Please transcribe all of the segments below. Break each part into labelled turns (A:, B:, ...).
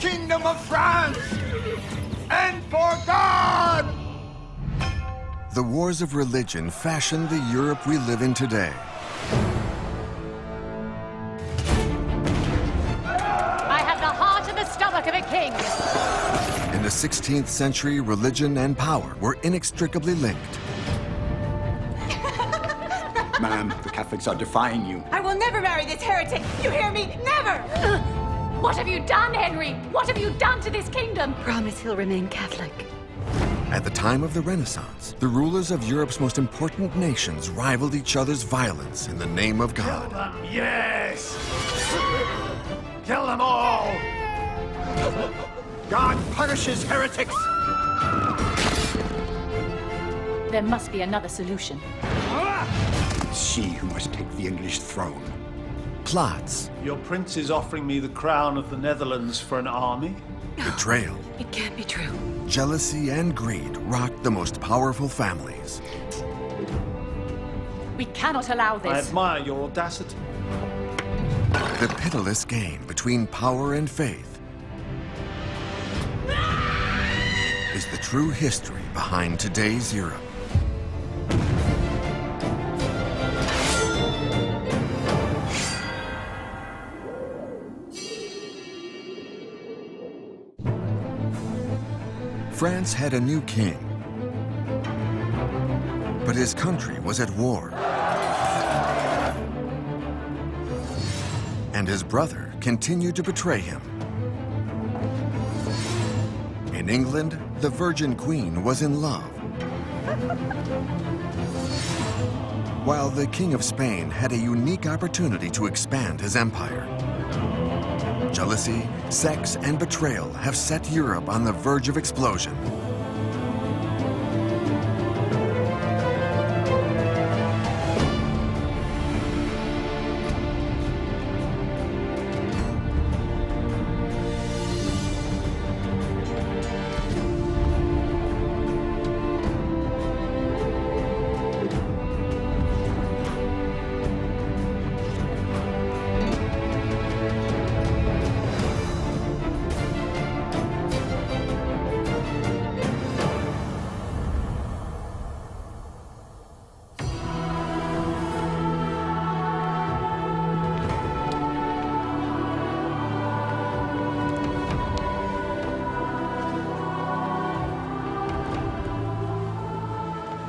A: kingdom of France and for God!
B: The wars of religion fashioned the Europe we live in today.
C: I have the heart and the stomach of a king.
B: In the 16th century, religion and power were inextricably linked.
A: Ma'am, the Catholics are defying you.
D: I will never marry this heretic. You hear me? Never!
C: What have you done, Henry? What have you done to this kingdom?
D: Promise he'll remain Catholic.
B: At the time of the Renaissance, the rulers of Europe's most important nations rivaled each other's violence in the name of God.
A: Yes! Kill them all! God punishes heretics!
C: There must be another solution.
A: It's she who must take the English throne.
B: Plots,
E: Your prince is offering me the crown of the Netherlands for an army?
B: betrayal,
D: It can't be true.
B: jealousy, and greed rocked the most powerful families.
C: We cannot allow
E: I
C: this.
E: admire your audacity.
B: The pitiless game between power and faith is the true history behind today's Europe. France had a new king, but his country was at war. And his brother continued to betray him. In England, the Virgin Queen was in love, while the King of Spain had a unique opportunity to expand his empire. Jealousy, sex, and betrayal have set Europe on the verge of explosion.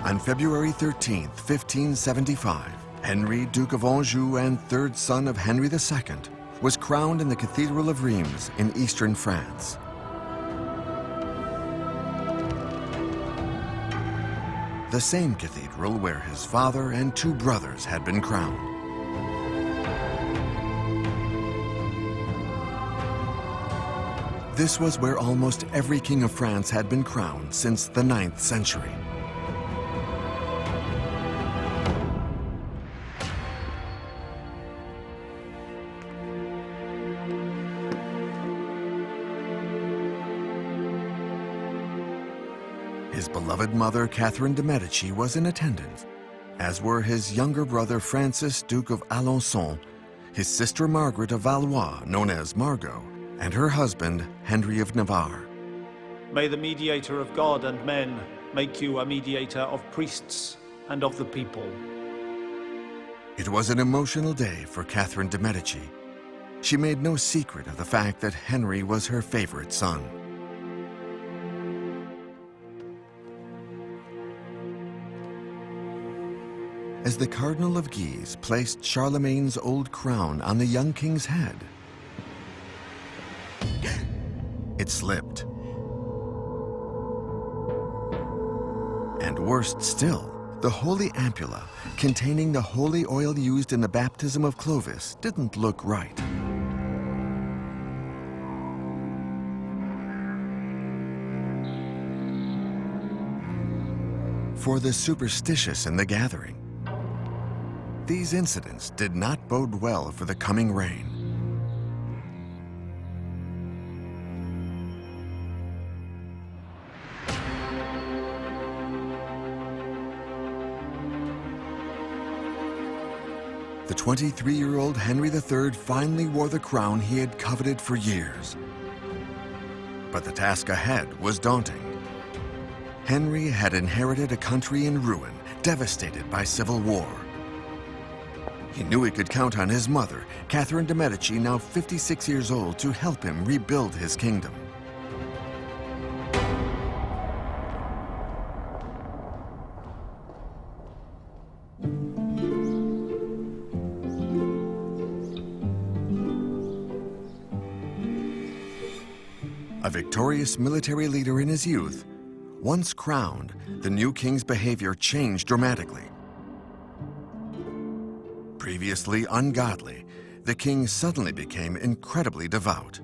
B: On February 13, 1575, Henry, Duke of Anjou and third son of Henry II, was crowned in the Cathedral of Reims in eastern France. The same cathedral where his father and two brothers had been crowned. This was where almost every king of France had been crowned since the 9th century. His beloved mother, Catarina de Médicis, was in attendance, as were his younger brother Francis, Duke of Alençon, his sister Margaret of Valois, known as Margot, and her husband, Henry of Navarre.
E: May the mediator of God and men make you a mediator of priests and of the people.
B: It was an emotional day for Catarina de Médicis. She made no secret of the fact that Henry was her favorite son. As the Cardinal of Guise placed Charlemagne's old crown on the young king's head, it slipped. And worst still, the holy ampulla containing the holy oil used in the baptism of Clovis didn't look right. For the superstitious in the gathering, these incidents did not bode well for the coming reign. The 23-year-old Henry III finally wore the crown he had coveted for years. But the task ahead was daunting. Henry had inherited a country in ruin, devastated by civil war. He knew he could count on his mother, Catarina de Médicis, now 56 years old, to help him rebuild his kingdom. A victorious military leader in his youth, once crowned, the new king's behavior changed dramatically. Previously ungodly, the king suddenly became incredibly devout.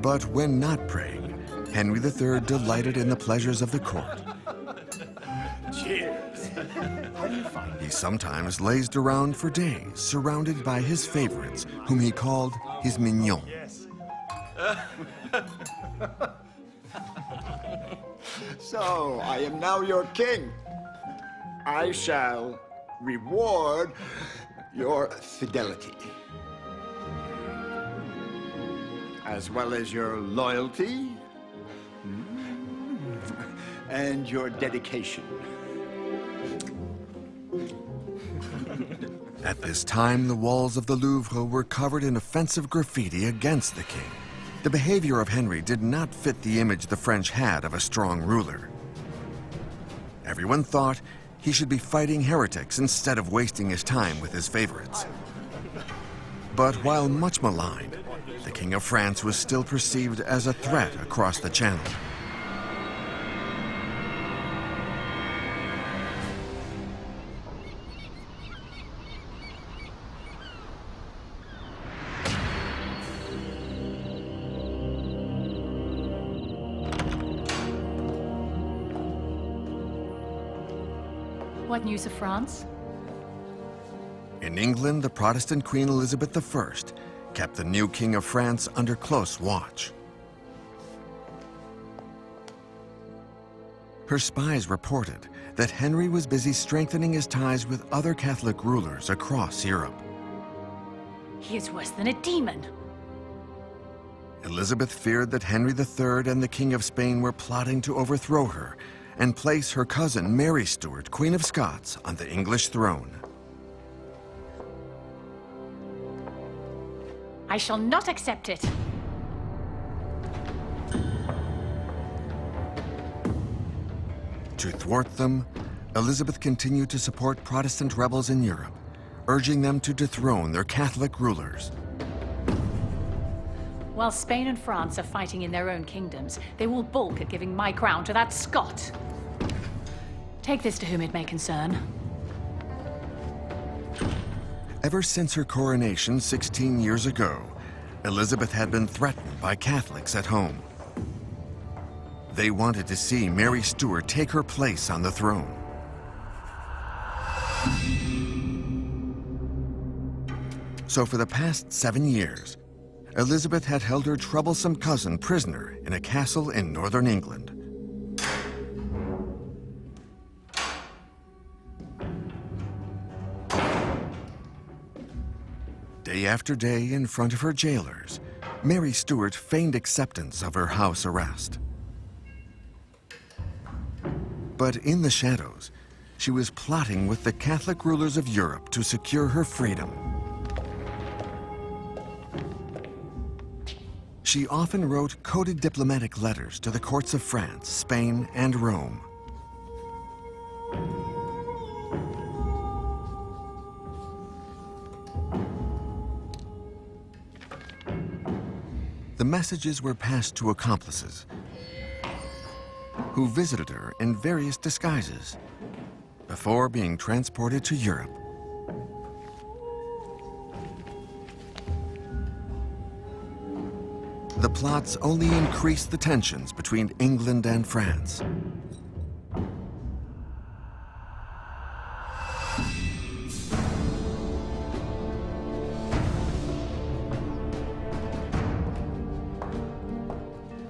B: But when not praying, Henry III delighted in the pleasures of the court.
A: Cheers.
B: He sometimes lazed around for days, surrounded by his favorites, whom he called his mignons.
A: Yes. So, I am now your king. I shall reward your fidelity, as well as your loyalty and your dedication.
B: At this time, the walls of the Louvre were covered in offensive graffiti against the king. The behavior of Henry did not fit the image the French had of a strong ruler. Everyone thought he should be fighting heretics instead of wasting his time with his favorites. But while much maligned, the King of France was still perceived as a threat across the Channel.
C: What news of France?
B: In England, the Protestant Queen Elizabeth I kept the new King of France under close watch. Her spies reported that Henry was busy strengthening his ties with other Catholic rulers across Europe.
C: He is worse than a demon.
B: Elizabeth feared that Henry III and the King of Spain were plotting to overthrow her and place her cousin Mary Stuart, Queen of Scots, on the English throne.
C: I shall not accept it.
B: To thwart them, Elizabeth continued to support Protestant rebels in Europe, urging them to dethrone their Catholic rulers.
C: While Spain and France are fighting in their own kingdoms, they will balk at giving my crown to that Scot. Take this to whom it may concern.
B: Ever since her coronation 16 years ago, Elizabeth had been threatened by Catholics at home. They wanted to see Mary Stuart take her place on the throne. So for the past 7 years, Elizabeth had held her troublesome cousin prisoner in a castle in northern England. Day after day, in front of her jailers, Mary Stuart feigned acceptance of her house arrest. But in the shadows, she was plotting with the Catholic rulers of Europe to secure her freedom. She often wrote coded diplomatic letters to the courts of France, Spain, and Rome. The messages were passed to accomplices who visited her in various disguises before being transported to Europe. The plots only increased the tensions between England and France.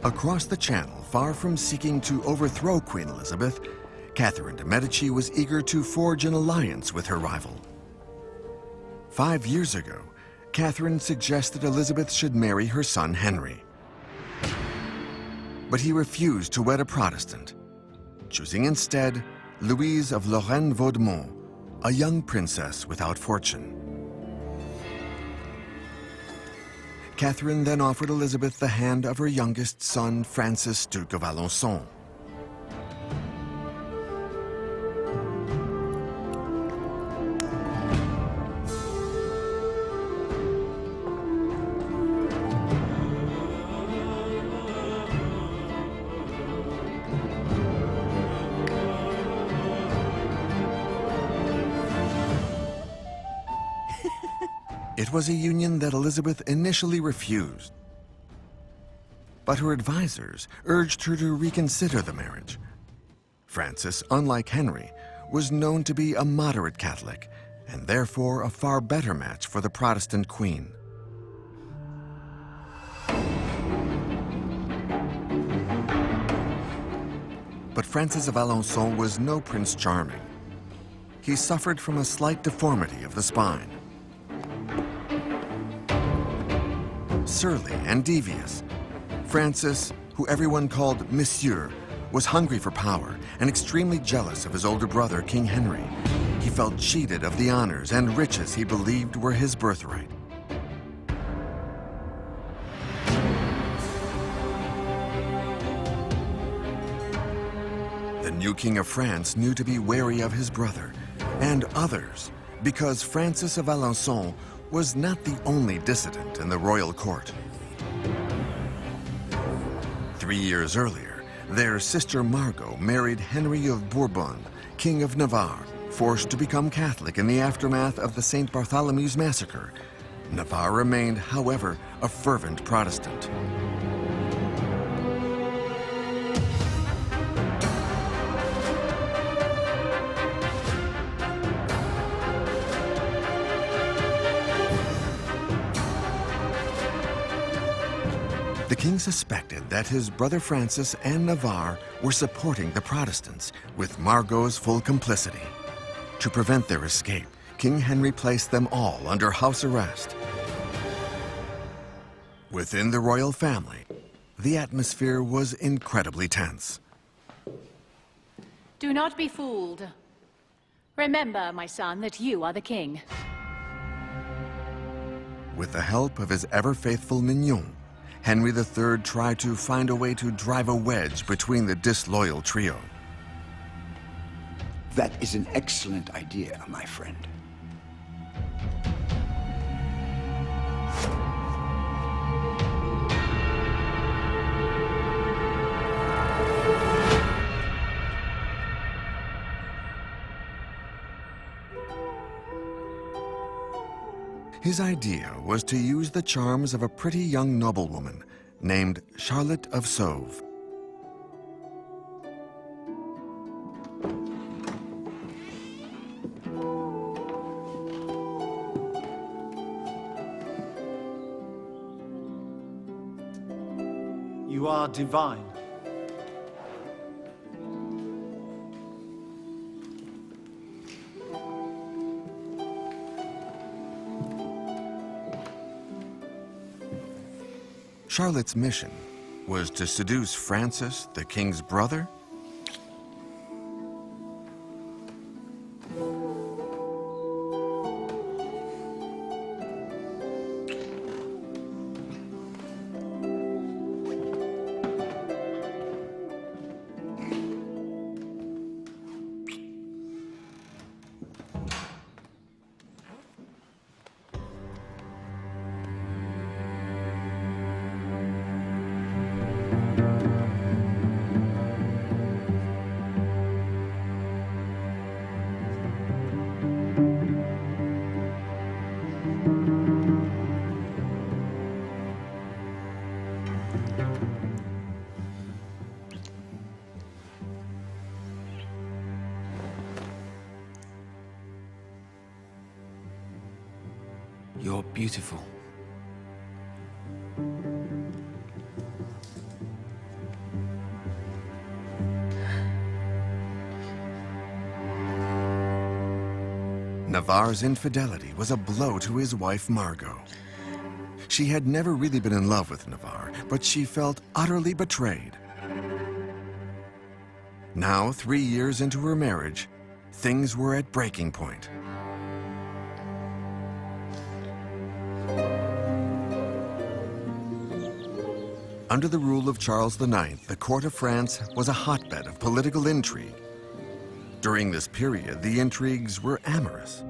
B: Across the Channel, far from seeking to overthrow Queen Elizabeth, Catherine de Medici was eager to forge an alliance with her rival. 5 years ago, Catherine suggested Elizabeth should marry her son Henry. But he refused to wed a Protestant, choosing instead Louise of Lorraine-Vaudemont, a young princess without fortune. Catherine then offered Elizabeth the hand of her youngest son, Francis, Duke of Alençon. It was a union that Elizabeth initially refused. But her advisors urged her to reconsider the marriage. Francis, unlike Henry, was known to be a moderate Catholic and therefore a far better match for the Protestant queen. But Francis of Alençon was no Prince Charming. He suffered from a slight deformity of the spine. Surly and devious, Francis, who everyone called Monsieur, was hungry for power and extremely jealous of his older brother, King Henry. He felt cheated of the honors and riches he believed were his birthright. The new King of France knew to be wary of his brother and others, because Francis of Alençon was not the only dissident in the royal court. 3 years earlier, their sister Margot married Henry of Bourbon, King of Navarre, forced to become Catholic in the aftermath of the St. Bartholomew's massacre. Navarre remained, however, a fervent Protestant. The king suspected that his brother Francis and Navarre were supporting the Protestants, with Margot's full complicity. To prevent their escape, King Henry placed them all under house arrest. Within the royal family, the atmosphere was incredibly tense.
C: Do not be fooled. Remember, my son, that you are the king.
B: With the help of his ever-faithful Mignon, Henry III tried to find a way to drive a wedge between the disloyal trio.
A: That is an excellent idea, my friend.
B: His idea was to use the charms of a pretty young noblewoman named Charlotte of Sauve.
E: You are divine.
B: Charlotte's mission was to seduce Francis, the king's brother?
F: You're beautiful.
B: Navarre's infidelity was a blow to his wife Margot. She had never really been in love with Navarre, but she felt utterly betrayed. Now, 3 years into her marriage, things were at breaking point. Under the rule of Charles IX, the court of France was a hotbed of political intrigue. During this period, the intrigues were amorous.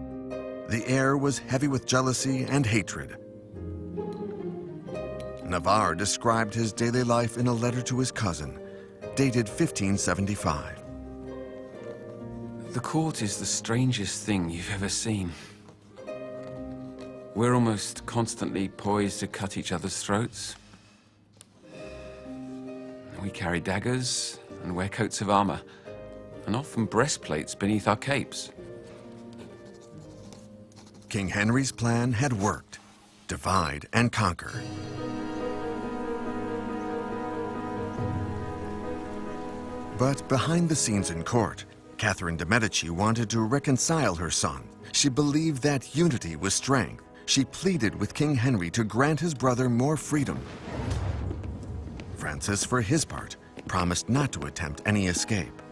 B: The air was heavy with jealousy and hatred. Navarre described his daily life in a letter to his cousin, dated 1575.
F: The court is the strangest thing you've ever seen. We're almost constantly poised to cut each other's throats. We carry daggers and wear coats of armor, and often breastplates beneath our capes.
B: King Henry's plan had worked: divide and conquer. But behind the scenes in court, Catarina de Médicis wanted to reconcile her son. She believed that unity was strength. She pleaded with King Henry to grant his brother more freedom. Francis, for his part, promised not to attempt any escape.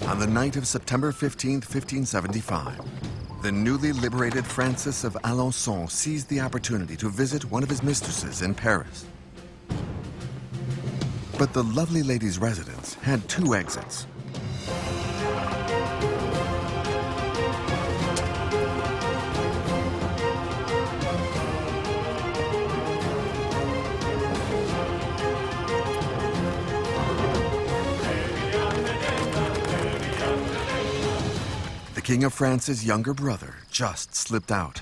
B: On the night of September 15, 1575, the newly liberated Francis of Alençon seized the opportunity to visit one of his mistresses in Paris. But the lovely lady's residence had 2 exits. The King of France's younger brother just slipped out.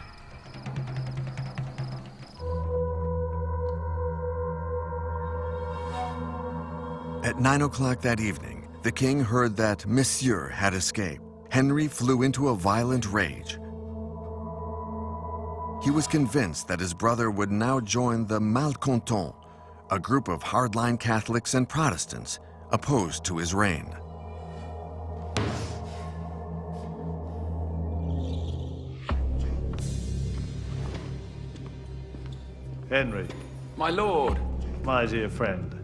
B: At 9 o'clock that evening, the king heard that Monsieur had escaped. Henry flew into a violent rage. He was convinced that his brother would now join the Malcontents, a group of hardline Catholics and Protestants opposed to his reign.
E: Henry,
F: My lord!
E: my dear friend.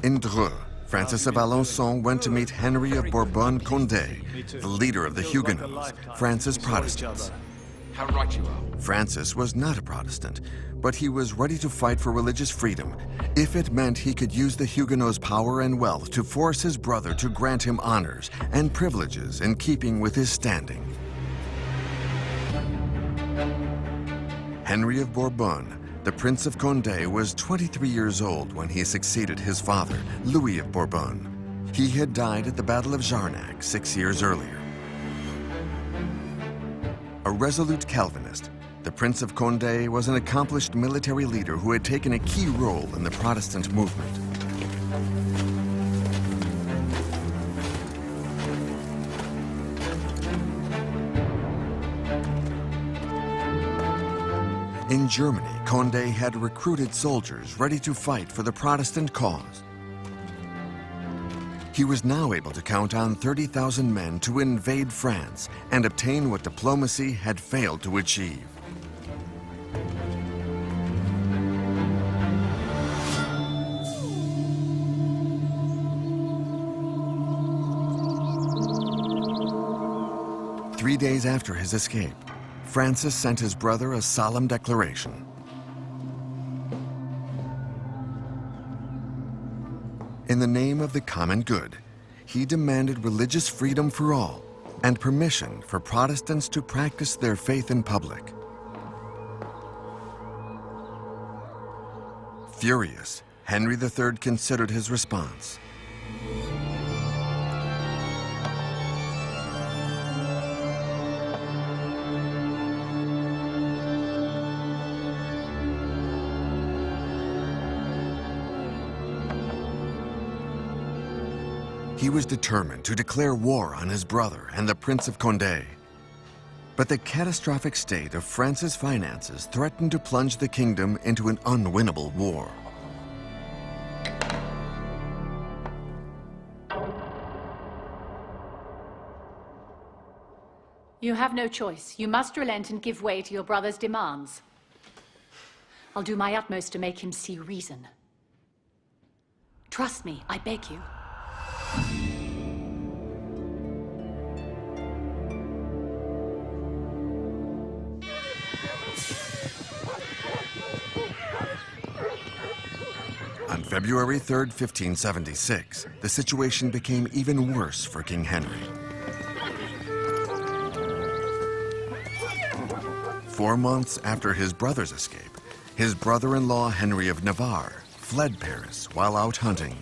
B: In Dreux, Francis of Alençon went to meet Henry of Bourbon-Condé, the leader of the Huguenots, France's Protestants.
F: How right you are.
B: Francis was not a Protestant, but he was ready to fight for religious freedom if it meant he could use the Huguenots' power and wealth to force his brother to grant him honors and privileges in keeping with his standing. Henry of Bourbon, the Prince of Condé, was 23 years old when he succeeded his father, Louis of Bourbon. He had died at the Battle of Jarnac 6 years earlier. A resolute Calvinist, the Prince of Condé was an accomplished military leader who had taken a key role in the Protestant movement. In Germany, Condé had recruited soldiers ready to fight for the Protestant cause. He was now able to count on 30,000 men to invade France and obtain what diplomacy had failed to achieve. Three days after his escape, Francis sent his brother a solemn declaration. In the name of the common good, he demanded religious freedom for all and permission for Protestants to practice their faith in public. Furious, Henry III considered his response. He was determined to declare war on his brother and the Prince of Condé. But the catastrophic state of France's finances threatened to plunge the kingdom into an unwinnable war.
C: You have no choice. You must relent and give way to your brother's demands. I'll do my utmost to make him see reason. Trust me, I beg you.
B: On February 3rd, 1576, the situation became even worse for King Henry. 4 months after his brother's escape, his brother-in-law Henry of Navarre fled Paris while out hunting.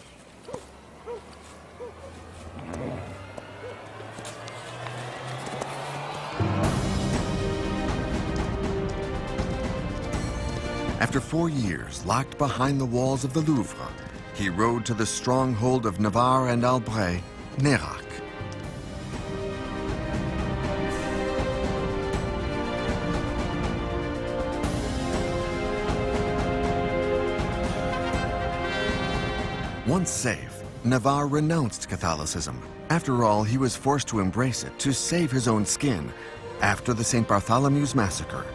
B: After 4 years locked behind the walls of the Louvre, he rode to the stronghold of Navarre and Albret, Nérac. Once safe, Navarre renounced Catholicism. After all, he was forced to embrace it to save his own skin after the St. Bartholomew's massacre.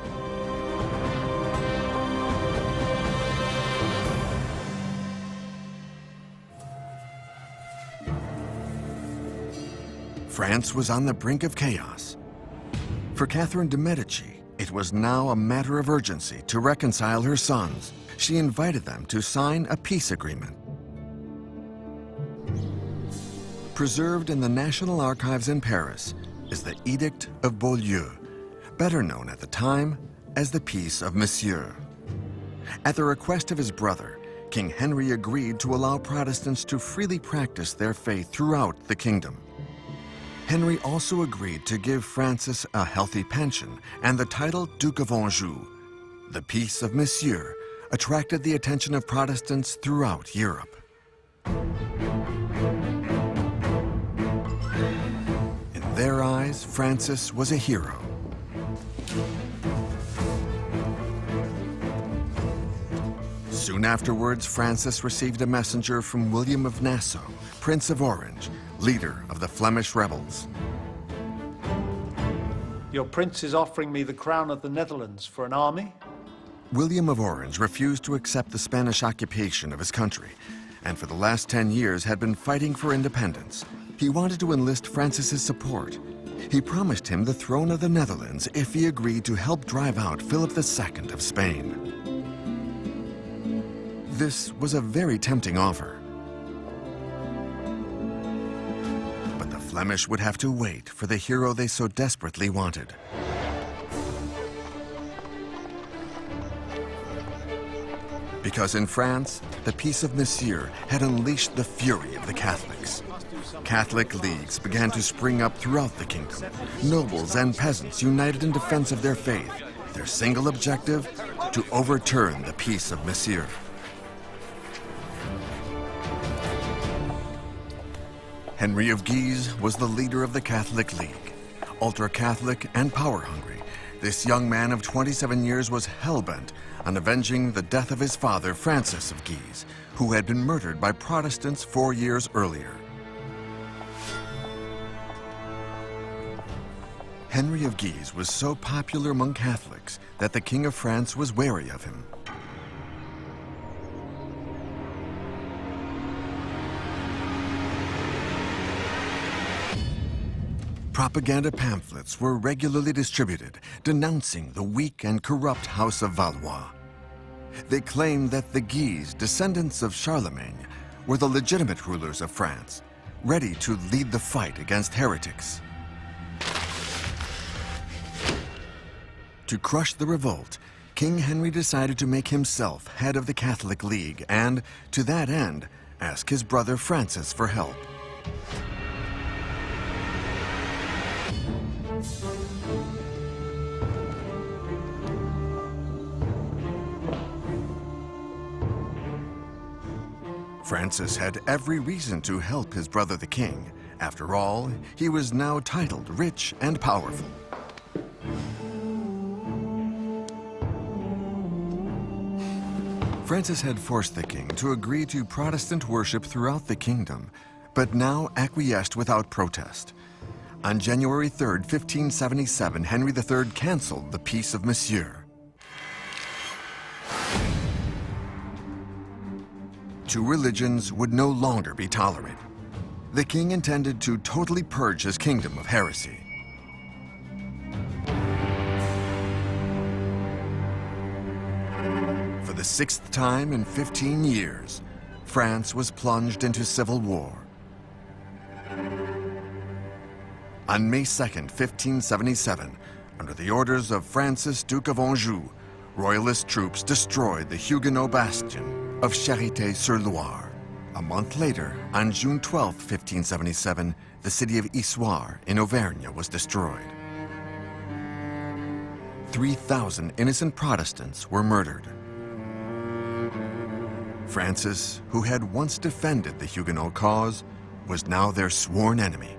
B: France was on the brink of chaos. For Catherine de Médicis, it was now a matter of urgency to reconcile her sons. She invited them to sign a peace agreement. Preserved in the National Archives in Paris is the Edict of Beaulieu, better known at the time as the Peace of Monsieur. At the request of his brother, King Henry agreed to allow Protestants to freely practice their faith throughout the kingdom. Henry also agreed to give Francis a healthy pension and the title Duke of Anjou. The Peace of Monsieur attracted the attention of Protestants throughout Europe. In their eyes, Francis was a hero. Soon afterwards, Francis received a messenger from William of Nassau, Prince of Orange, leader of the Flemish rebels.
E: Your prince is offering me the crown of the Netherlands for an army?
B: William of Orange refused to accept the Spanish occupation of his country, and for the last 10 years had been fighting for independence. He wanted to enlist Francis's support. He promised him the throne of the Netherlands if he agreed to help drive out Philip II of Spain. This was a very tempting offer. But the Flemish would have to wait for the hero they so desperately wanted. Because in France, the Peace of Monsieur had unleashed the fury of the Catholics. Catholic leagues began to spring up throughout the kingdom. Nobles and peasants united in defense of their faith, their single objective, to overturn the Peace of Monsieur. Henry of Guise was the leader of the Catholic League. Ultra-Catholic and power-hungry, this young man of 27 years was hell-bent on avenging the death of his father, Francis of Guise, who had been murdered by Protestants 4 years earlier. Henry of Guise was so popular among Catholics that the King of France was wary of him. Propaganda pamphlets were regularly distributed, denouncing the weak and corrupt House of Valois. They claimed that the Guise, descendants of Charlemagne, were the legitimate rulers of France, ready to lead the fight against heretics. To crush the revolt, King Henry decided to make himself head of the Catholic League and, to that end, ask his brother Francis for help. Francis had every reason to help his brother the king. After all, he was now titled rich and powerful. Francis had forced the king to agree to Protestant worship throughout the kingdom, but now acquiesced without protest. On January 3, 1577, Henry III canceled the Peace of Monsieur. Two religions would no longer be tolerated. The king intended to totally purge his kingdom of heresy. For the sixth time in 15 years, France was plunged into civil war. On May 2, 1577, under the orders of Francis, Duke of Anjou, royalist troops destroyed the Huguenot bastion of Charité-sur-Loire. A month later, on June 12, 1577, the city of Issoire in Auvergne was destroyed. 3,000 innocent Protestants were murdered. Francis, who had once defended the Huguenot cause, was now their sworn enemy.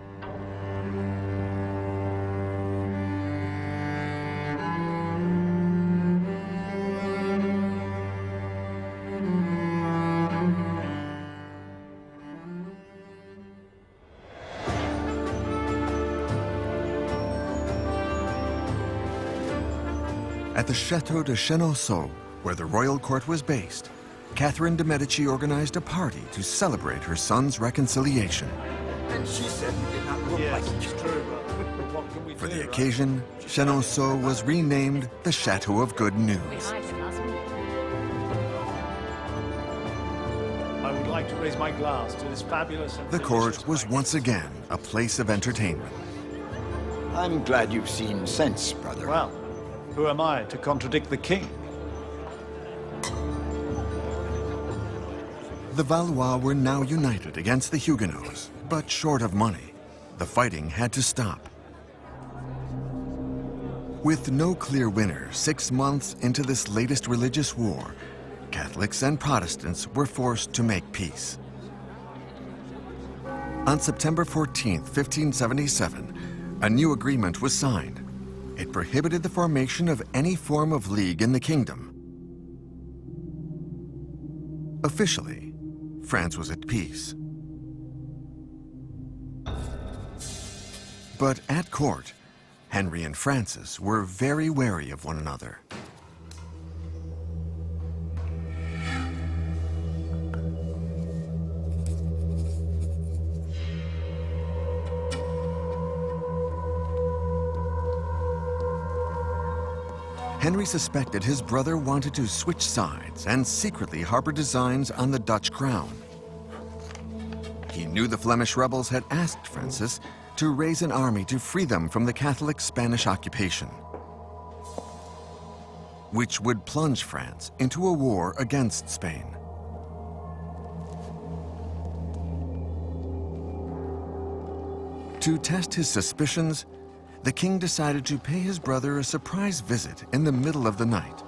B: At the Château de Chenonceau, where the royal court was based, Catherine de Médicis organized a party to celebrate her son's reconciliation.
A: And she said you did not look like each other.
E: True, but what can we
B: For
E: do,
B: the
E: right?
B: occasion, Chenonceau was renamed the Château of Good
C: We
B: News.
C: hide him last week.
E: I would like to raise my glass to this fabulous and
B: The court
E: delicious
B: was
E: wine.
B: once again a place of entertainment.
A: I'm glad you've seen sense, brother.
E: Well, who am I to contradict the king?
B: The Valois were now united against the Huguenots, but short of money. The fighting had to stop. With no clear winner 6 months into this latest religious war, Catholics and Protestants were forced to make peace. On September 14, 1577, a new agreement was signed. It prohibited the formation of any form of league in the kingdom. Officially, France was at peace. But at court, Henry and Francis were very wary of one another. Henry suspected his brother wanted to switch sides and secretly harbor designs on the Dutch crown. He knew the Flemish rebels had asked Francis to raise an army to free them from the Catholic Spanish occupation, which would plunge France into a war against Spain. To test his suspicions, the king decided to pay his brother a surprise visit in the middle of the night.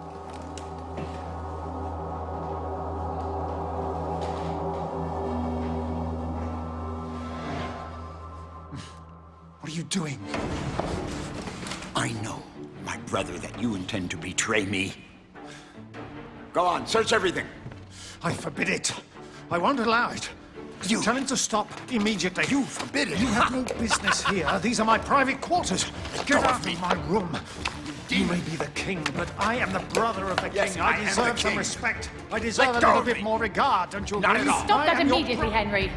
A: What are you doing? I know, my brother, that you intend to betray me. Go on, search everything.
G: I forbid it. I won't allow it.
A: You-
G: Tell him to stop immediately.
A: You forbid it.
G: You have no business here. These are my private quarters. Get out of my room. You may be the king, but I am the brother of the
A: Yes,
G: king.
A: I
G: I
A: am the
G: deserve some
A: king.
G: respect. I deserve
A: Let
G: a
A: go
G: little
A: of
G: bit
A: me.
G: more regard, don't you?
A: Not at
G: really?
A: all.
C: Stop
G: I
C: that
G: am your
C: immediately, Henry.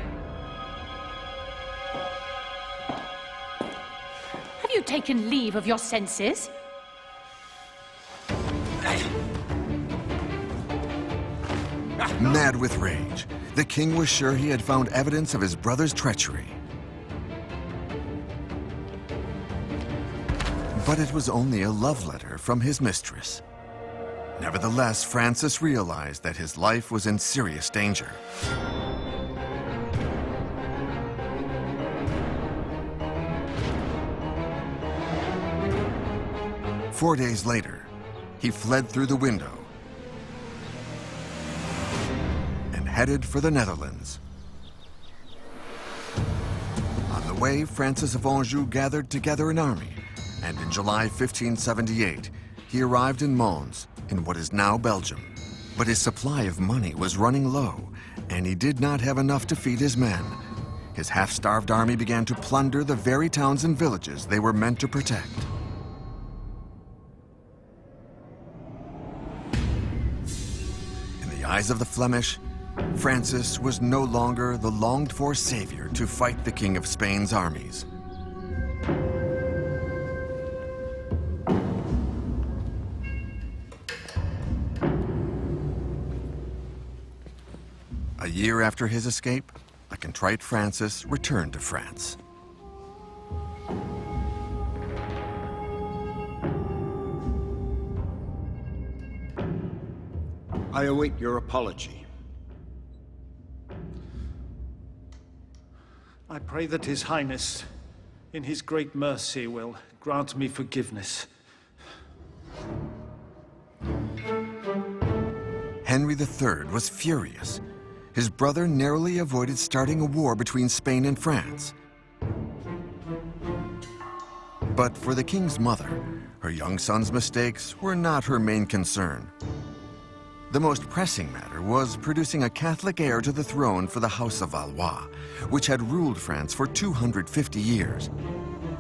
C: Have you taken leave of your senses?
B: Mad with rage, the king was sure he had found evidence of his brother's treachery. But it was only a love letter from his mistress. Nevertheless, Francis realized that his life was in serious danger. Four days later, he fled through the window and headed for the Netherlands. On the way, Francis of Anjou gathered together an army, and in July 1578, he arrived in Mons, in what is now Belgium. But his supply of money was running low, and he did not have enough to feed his men. his half-starved army began to plunder the very towns and villages they were meant to protect. In the eyes of the Flemish, Francis was no longer the longed-for savior to fight the King of Spain's armies. A year after his escape, a contrite Francis returned to France.
A: I await your apology.
E: I pray that His Highness, in His great mercy, will grant me forgiveness.
B: Henry III was furious. His brother narrowly avoided starting a war between Spain and France. But for the king's mother, her young son's mistakes were not her main concern. The most pressing matter was producing a Catholic heir to the throne for the House of Valois, which had ruled France for 250 years.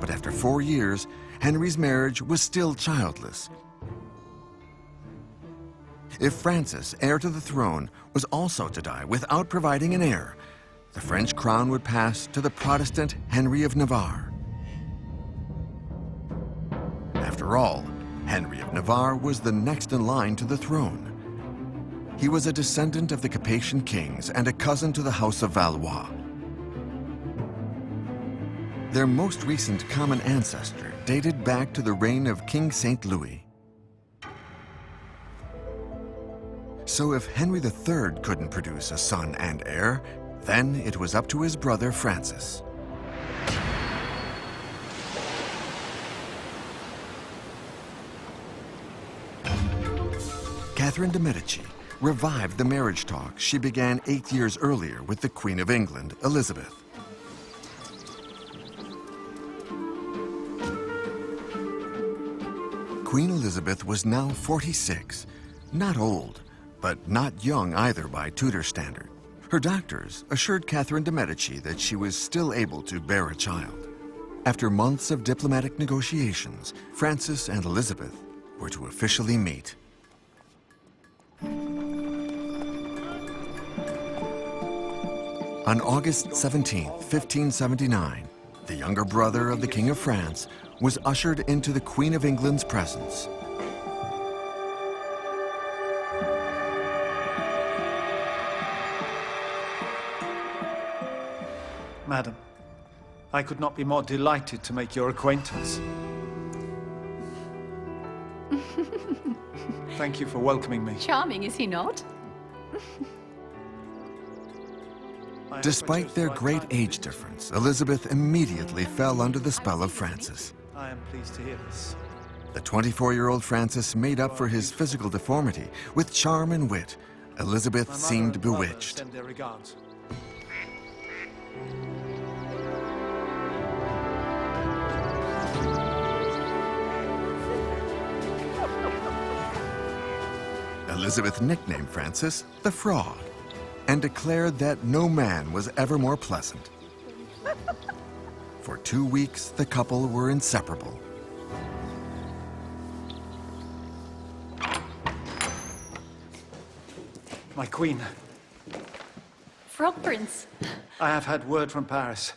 B: But after 4 years, Henry's marriage was still childless. If Francis, heir to the throne, was also to die without providing an heir, the French crown would pass to the Protestant Henry of Navarre. After all, Henry of Navarre was the next in line to the throne. He was a descendant of the Capetian kings and a cousin to the House of Valois. Their most recent common ancestor dated back to the reign of King St. Louis. So if Henry III couldn't produce a son and heir, then it was up to his brother Francis. Catarina de Médicis revived the marriage talks she began 8 years earlier with the Queen of England, Elizabeth. Queen Elizabeth was now 46, not old, but not young either by Tudor standard. Her doctors assured Catarina de Médicis that she was still able to bear a child. After months of diplomatic negotiations, Francis and Elizabeth were to officially meet. On August 17, 1579, the younger brother of the King of France was ushered into the Queen of England's presence.
E: Madam, I could not be more delighted to make your acquaintance. Thank you for welcoming me.
C: Charming, is he not?
B: Despite their great age difference, Elizabeth immediately fell under the spell of Francis.
E: I am pleased to hear this.
B: The 24-year-old Francis made up for his physical deformity with charm and wit. Elizabeth seemed bewitched.
E: Send their regards.
B: Elizabeth nicknamed Francis the Frog and declared that no man was ever more pleasant. For 2 weeks, the couple were inseparable.
E: My queen,
C: Frog Prince.
E: I have had word from Paris.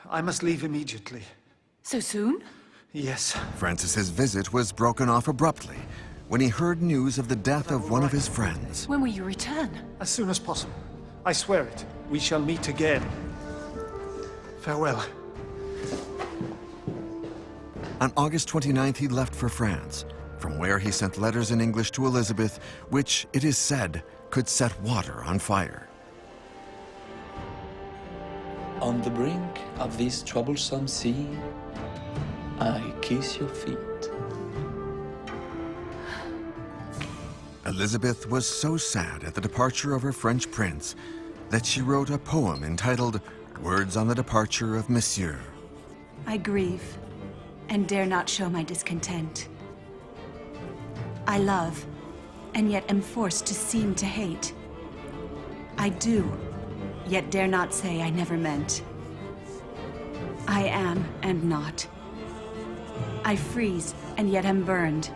E: I must leave immediately.
C: So soon?
E: Yes.
B: Francis's visit was broken off abruptly when he heard news of the death of one of his friends.
C: When will you return?
E: As soon as possible. I swear it. We shall meet again. Farewell.
B: On August 29th, he left for France, from where he sent letters in English to Elizabeth, which, it is said, could set water on fire.
H: On the brink of this troublesome sea, I kiss your feet.
B: Elizabeth was so sad at the departure of her French prince that she wrote a poem entitled Words on the Departure of Monsieur.
D: I grieve and dare not show my discontent. I love and yet am forced to seem to hate. I do, yet dare not say I never meant. I am and not. I freeze and yet am burned,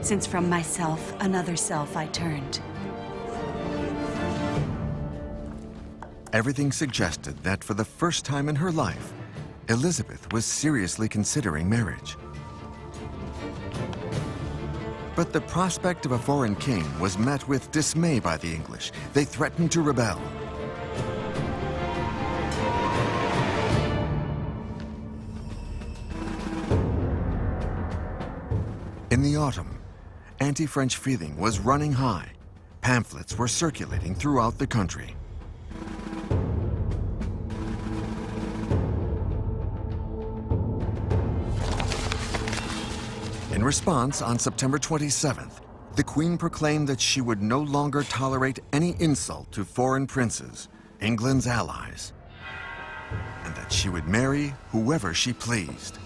D: since from myself another self I turned.
B: Everything suggested that for the first time in her life, Elizabeth was seriously considering marriage. But the prospect of a foreign king was met with dismay by the English. They threatened to rebel. In the autumn, anti-French feeling was running high. Pamphlets were circulating throughout the country. In response, on September 27th, the Queen proclaimed that she would no longer tolerate any insult to foreign princes, England's allies, and that she would marry whoever she pleased.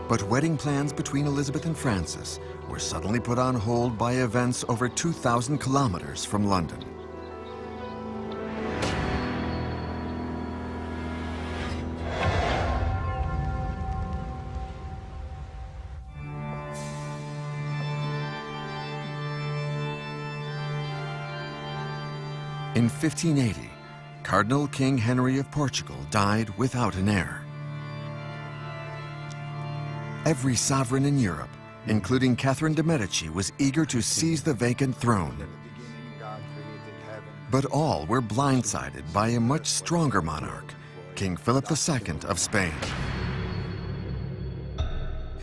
B: But wedding plans between Elizabeth and Francis were suddenly put on hold by events over 2,000 kilometers from London. In 1580, Cardinal King Henry of Portugal died without an heir. Every sovereign in Europe, including Catarina de Médicis, was eager to seize the vacant throne. But all were blindsided by a much stronger monarch, King Philip II of Spain.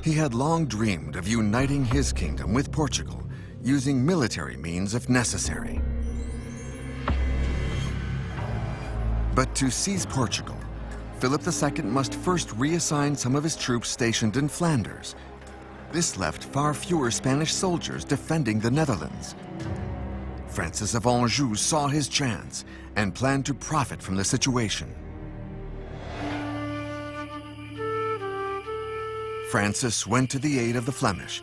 B: He had long dreamed of uniting his kingdom with Portugal, using military means if necessary. But to seize Portugal, Philip II must first reassign some of his troops stationed in Flanders. This left far fewer Spanish soldiers defending the Netherlands. Francis of Anjou saw his chance and planned to profit from the situation. Francis went to the aid of the Flemish.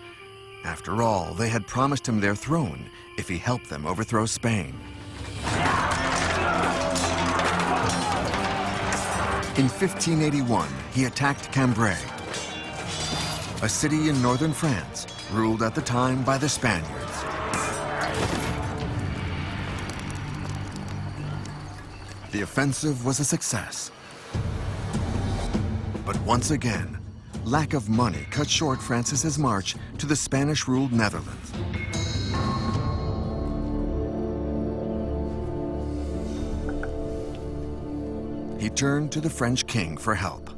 B: After all, they had promised him their throne if he helped them overthrow Spain. In 1581, he attacked Cambrai, a city in northern France, ruled at the time by the Spaniards. The offensive was a success. But once again, lack of money cut short Francis's march to the Spanish-ruled Netherlands. He turned to the French king for help.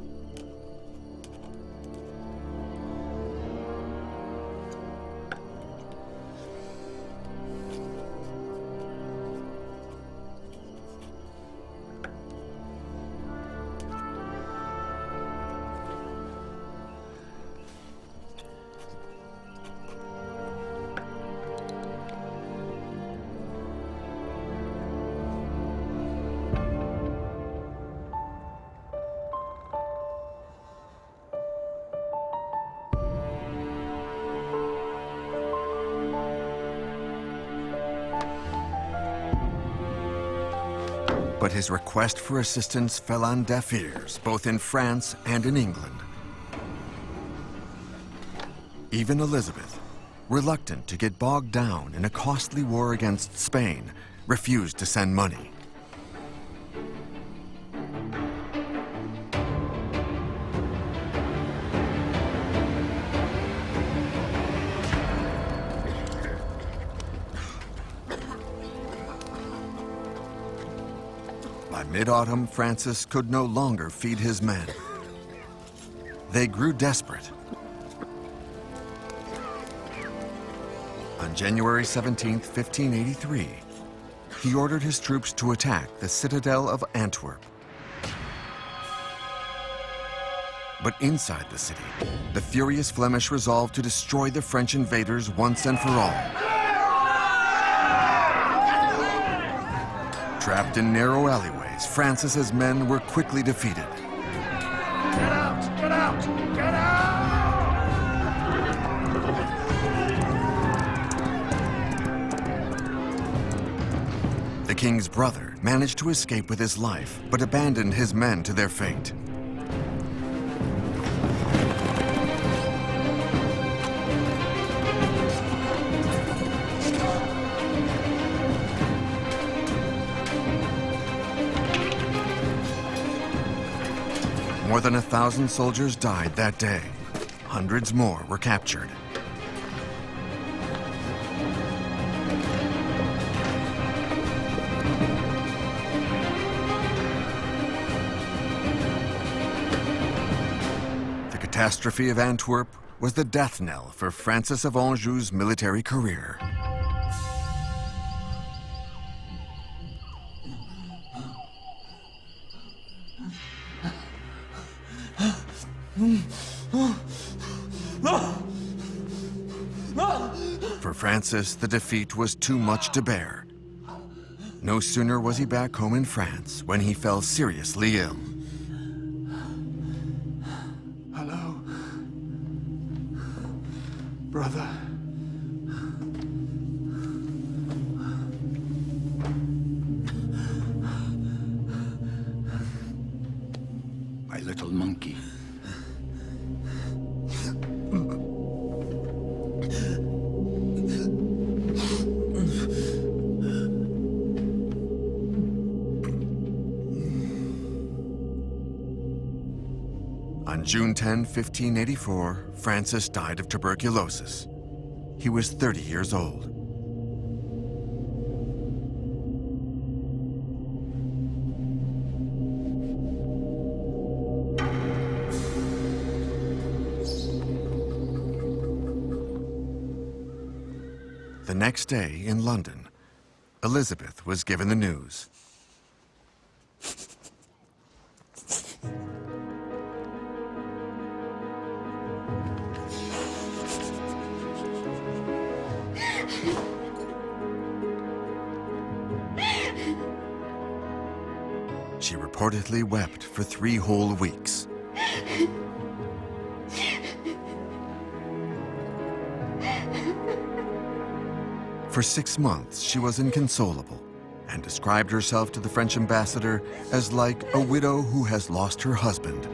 B: But his request for assistance fell on deaf ears, both in France and in England. Even Elizabeth, reluctant to get bogged down in a costly war against Spain, refused to send money. By mid-autumn, Francis could no longer feed his men. They grew desperate. On January 17, 1583, he ordered his troops to attack the citadel of Antwerp. But inside the city, the furious Flemish resolved to destroy the French invaders once and for all. Trapped in narrow alleyways, Francis's men were quickly defeated.
G: Get out! Get out! Get out!
B: king's brother managed to escape with his life, but abandoned his men to their fate. More than 1,000 soldiers died that day. Hundreds more were captured. The catastrophe of Antwerp was the death knell for Francis of Anjou's military career. For Francis, the defeat was too much to bear. No sooner was he back home in France when he fell seriously ill.
G: Hello, brother.
A: My little monkey.
B: On June 10, 1584, Francis died of tuberculosis. He was 30 years old. The next day in London, Elizabeth was given the news. She reportedly wept for 3 whole weeks. For 6 months, she was inconsolable and described herself to the French ambassador as like a widow who has lost her husband.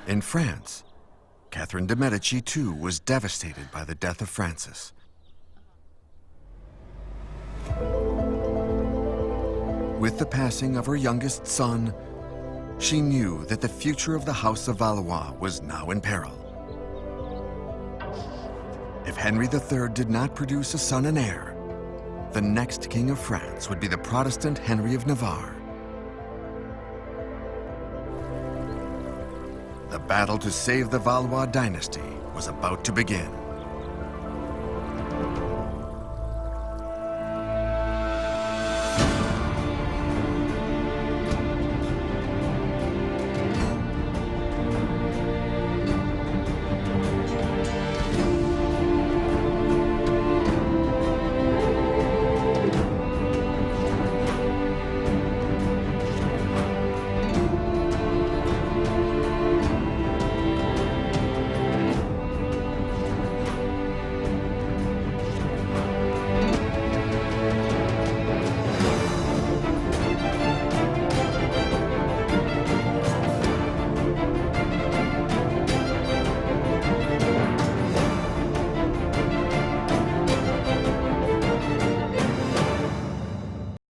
B: In France, Catherine de Médicis too was devastated by the death of Francis. With the passing of her youngest son, she knew that the future of the House of Valois was now in peril. If Henry III did not produce a son and heir, the next king of France would be the Protestant Henry of Navarre. The battle to save the Valois dynasty was about to begin.